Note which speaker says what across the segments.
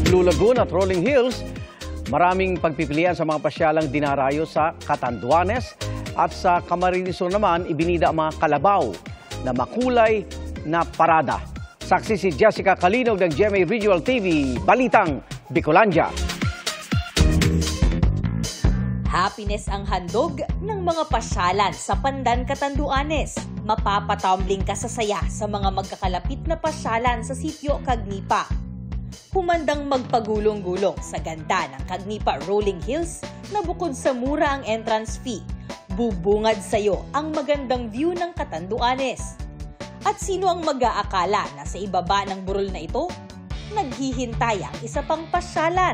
Speaker 1: Blue Lagoon at Rolling Hills, maraming pagpipilian sa mga pasyalang dinarayo sa Catanduanes at sa Camarines Sur naman ibinida ang mga kalabaw na makulay na parada. Saksi si Jessica Calinog ng GMA Regional TV, Balitang Bicolandia.
Speaker 2: Happiness ang handog ng mga pasyalan sa Pandan, Catanduanes. Mapapatumbling ka sa saya sa mga magkakalapit na pasyalan sa sitio Cagnipa. Humandang magpagulong-gulong sa ganda ng Cagnipa Rolling Hills na bukod sa mura ang entrance fee, bubungad sa iyo ang magandang view ng Catanduanes. At sino ang mag-aakala na sa ibaba ng burol na ito, naghihintay ang isa pang pasyalan?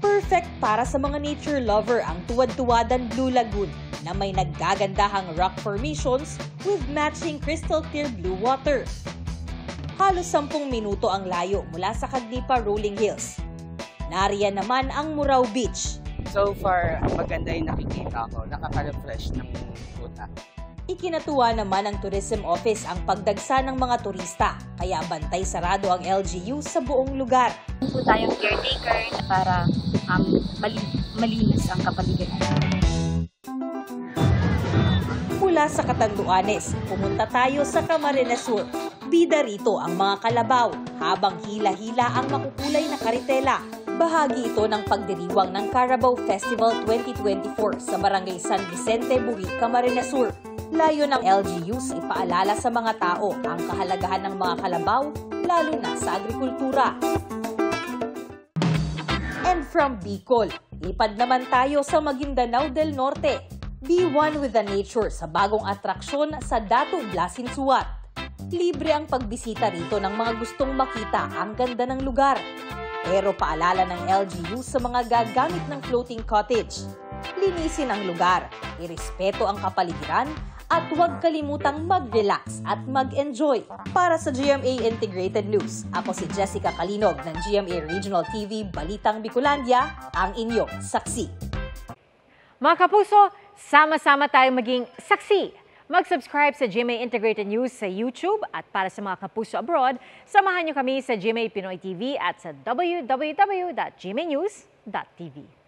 Speaker 2: Perfect para sa mga nature lover ang Tuwad-Tuwadan Blue Lagoon na may naggagandahang rock formations with matching crystal clear blue water. Halos 10 minuto ang layo mula sa Cagnipa Rolling Hills. Nariyan naman ang Murao Beach.
Speaker 3: So far, maganda yung nakikita ko. Nakaka-refresh ng puta.
Speaker 2: Ikinatuwa naman ng Tourism Office ang pagdagsa ng mga turista, kaya bantay sarado ang LGU sa buong lugar.
Speaker 4: Po tayong caretaker para malinis ang kapaligiran.
Speaker 2: Mula sa Catanduanes, pumunta tayo sa Camarines Sur. Bida rito ang mga kalabaw, habang hila-hila ang makukulay na karitela. Bahagi ito ng pagdiriwang ng Carabao Festival 2024 sa Barangay San Vicente, Buri, Camarines Sur. Layo ng LGU sa ipaalala sa mga tao ang kahalagahan ng mga kalabaw, lalo na sa agrikultura. And from Bicol, lipad naman tayo sa Maguindanao del Norte. Be one with the nature sa bagong atraksyon sa Datu Blasinsuat. Libre ang pagbisita rito ng mga gustong makita ang ganda ng lugar. Pero paalala ng LGU sa mga gagamit ng floating cottage. Linisin ang lugar, irespeto ang kapaligiran, at huwag kalimutang mag-relax at mag-enjoy. Para sa GMA Integrated News, ako si Jessica Calinog ng GMA Regional TV, Balitang Bicolandia, ang inyong saksi.
Speaker 5: Mga kapuso, sama-sama tayong maging saksi. Mag-subscribe sa GMA Integrated News sa YouTube at para sa mga kapuso abroad, samahan niyo kami sa GMA Pinoy TV at sa www.gmanews.tv.